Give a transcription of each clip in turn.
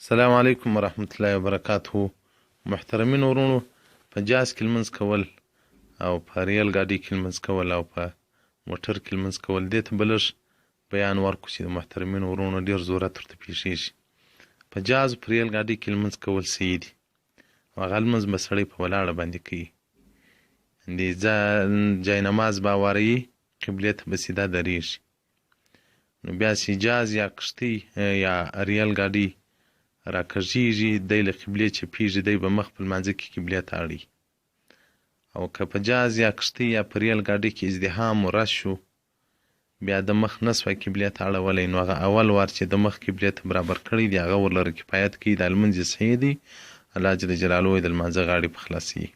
السلام علیکم ورحمت الله وبرکاته. محترمین ورونو، په جاز کې لمونځ کول او په ریل ګاډي کې لمونځ کول او په موټر کې لمونځ کول، دې ته به لږ بیان ورکړو چې د محترمینو ورونو ډېر ضرورت ورته پېښېږي. په جاز په ریل ګاډي کې لمونځ کول صحیح دي او هغه لمونځ به سړی په ولاړه باندې کوي. د جاینماز به هواروي، قبلې ته به سیده درېږي. نو بیا چې جاز یا کښتۍ یا ریل ګاډي راکږېږي، دی له قبلې چپېږي، دی به مخ په لمانځه کې قبلې ته اړوي. او که په جاز یا کښتۍ یا په ریل ګاډي کې ازدحام و رش شو، بیا د مخ نه سوای قبلې ته اړولی، نو هغه اول وار چې د مخ قبلې ته برابر کړی دی هغه ورلره کفایت کوي. دا لمونځ یې صحیح دی. الله جل جلاله یې د لمانځه غاړې په خلاصوي.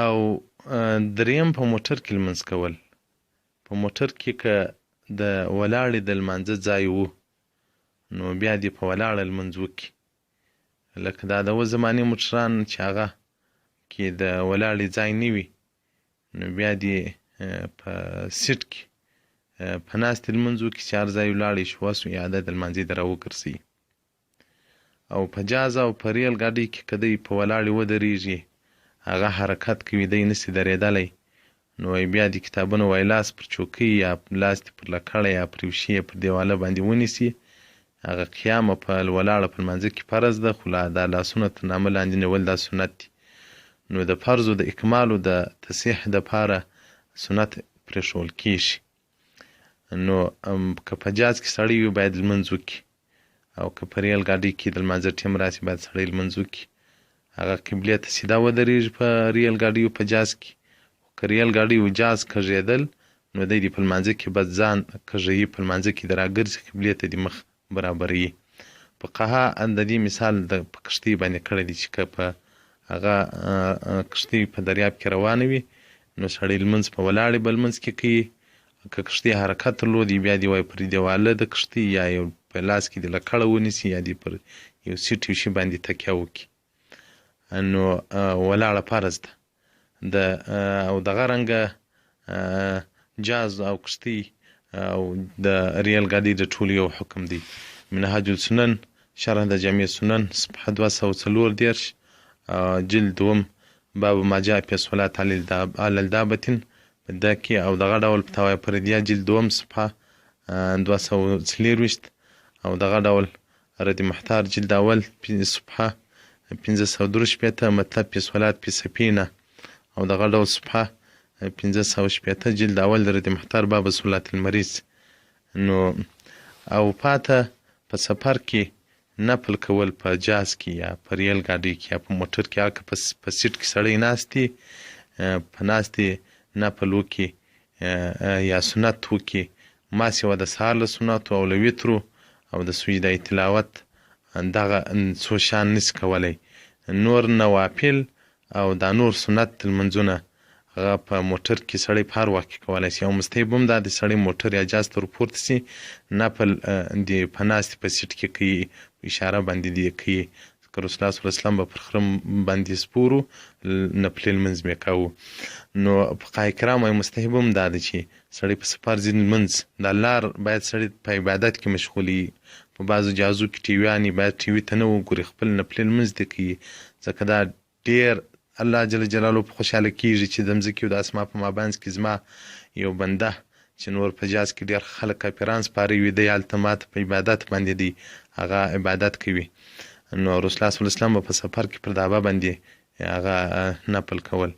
او دریم په موټر کې لمونځ کول. په موټر کې که د ولاړې د لمانځه ځای و، نو بیا دې په ولاړه لمونځ وکړي. لکه دا د اوس زمانې موټران چې هغه کې د ولاړې ځای نه وي، نو بیا دې په سیټ کې په ناستې لمونځ وکړي چې هر ځای ولاړې شي، وس و اعاده د لمانځه دې راوګرځوي. او په جاز او په ریل ګاډۍ کې که دی په ولاړې ودرېږي، هغه حرکت کوي، دی نسي درېدلی، نو بیا دې کتابونه وای لاس پر چوکۍ یا لاس دې پر لکړه یا پر یو شي پر دیواله باندې ونیسي. هغه قیام په ولاړه په لمانځه کې فرض ده، خو دا لاسونه تر نامه لاندې نیول دا سنت دي. نو د فرضو د اکمالو د تصحیح دپاره سنت پرېښول کېږي. نو که په جاز کې سړی وي باید لمونځ وکړي، او که په ریل ګاډۍ کې د لمانځه ټیم راسي باید سړی لمونځ وکړي. هغه قبلې ته سیده ودرېږي په ریل ګاډۍ په جاز کې. که ریل ګاډۍ و جاز کږېدل، نو دی دې په لمانځه کې بس ځان کږوي، په لمانځه کې د راګرځي، قبلې ته دې مخ برابروي. فقها د دې مثال د په کښتۍ باندې کړی دی چې که په هغه کښتۍ په دریاب کې روانه وي، نو سړی لمونځ په ولاړې به لمونځ کې کوي. که کښتۍ حرکت درلودي، بیا دې وایي پر دیواله د کښتۍ یا یو په لاس کې دې لکړه ونیسي، یا دې پر یو سیټ یو شي باندې تکیه وکړي. نو ولاړه فرض ده. او دغه رنګه جاز او کښتۍ او د ریل ګاډۍ د ټولو یو حکم دی. منهاج السنن شرح د جامع سنن صفحه 240 جلد دوم باب ما جاء فی الصلاة علی الدابة په دا کې، او دغه ډول په توای پردیه جلد دوم صفحه 240، او دغه ډول رد محتار جلد اول صفحه 513 مطلب فی الصلاة فی سفینه، او دغه ډول صفحه 560 جلد اول د رد محتار باب صلاة المریض. نو او پاته په سفر کې نفل کول په جاز کې یا په ریل ګاډۍ کې یا په موټر کې، هغه په سیټ کې سړی ناستي په ناستې نفل وکړي یا سنت وکړي. ما سوه د سهار له سنتو او له وترو او د سجده تلاوت دغه څو شیان نسي کولی. نور نوافل او دا نور سنت لمونځونه هغه په موټر کې سړی په هر وخت کې کولی شي. او مستحب هم دا د سړی موټر یا جاز ته ورپورته سي، نفل د په ناستې په سیټ کې کوي، اشاره باندې دې کوي. ځکه رسول الله صلی الله علیه وسلم به پر خره باندې سپورو، نفلي لمونځ به یې کوو. نو فقهای کرام وایي مستحب هم دا ده چې سړی په سفر ځینې لمونځ دا لار باید سړی په عبادت کې مشغولي. په بعضو جازو کې ټیویانې باید ټیوي ته نه وګوري، خپل نفلي لمونځ دې کوي. ځکه دا ډېر الله جل جلاله په خوشحاله کېږي چې د مځکې او د اسمان په مابینځ کې زما یو بنده چې نور په جاز کې ډېر خلک کافران سپاره وي، دی هلته ماته په عبادت باندې دی هغه عبادت کوي. نو رسول الله صلی الله علیه وسلم په سفر کې پر دابه باندې هغه نفل کول.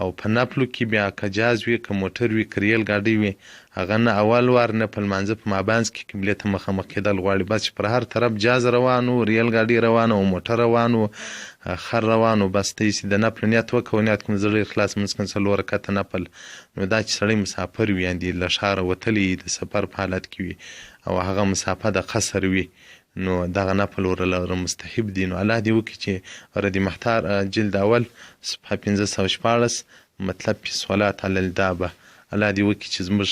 او په نفلو کې بیا که جاز وي، که موټر وي، که ریل ګاډۍ وي، هغه نه اول وار نه په لمانځه په مابینځ کې قبلې ته مخامخ کېدل غواړي. بس چې پر هر طرف جاز روان و، ریل ګاډۍ روان و، موټر روان و، خر روان و، بس ته یې د نفل نیت وکړه، نیت کوم زړه اخلاص لمونځ کوم 4 رکعته نفل. نو دا چې سړی مسافر وي، یعنې له ښاره وتلی د سفر په حالت کې وي، او هغه مسافه د قصر وي، نو دغه نفل ورله مستحب دي. نو الله دې وکړي چې رد محتار جلد اول صفحه 514 مطلب فی الصلاة علی الدابة، الله دې وکړي چې زموږ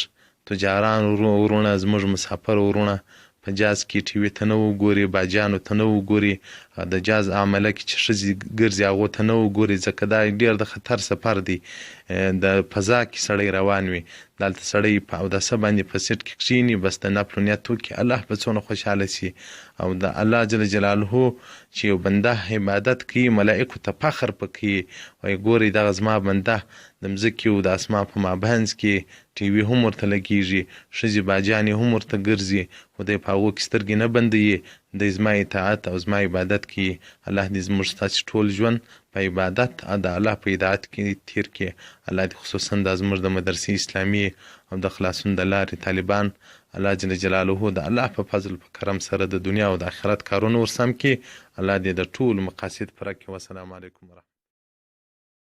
تجاران ورونه، زموږ مسافر ورونه په جاز کې ټیوي ته نه وګوري، باجانو ته نه وګوري، د جاز عمله کې چې ښځې ګرځي هغو ته نه وګوري، ځکه دا ډېر د خطر سفر دی. د فضا کې سړی روان وي دلته سړی په اوداسه باندې په سیټ کې کښیني بس د نفل نیت وکړي الله به څونه خوشحاله سي او د الله جل جلاله چې یو بنده عبادت کوي ملائکو ته فخر پکې وایي ګورئ دغه زما بنده د مځکې او د اسمان په مابینځ کې ټي وي هم ورته لګېږي ښځې باجانې هم ورته ګرځي خو دی په هغو کې سترګې نه بندوي دی زما اطاعت او زما عبادت کوي الله دې زموږ ستاسې ټول ژوند په عبادت او د الله په اطاعت کې تیر کړي الله دې خصوصا دا زموږ د مدرسې اسلامي او د خلاصون د لارې طالبان الله جل جلاله د الله په فضل په کرم سره د دنیا او د آخرت کارونه ورسم کړي الله دې د ټولو مقاصد پوره کړي والسلام علیکم ورحمة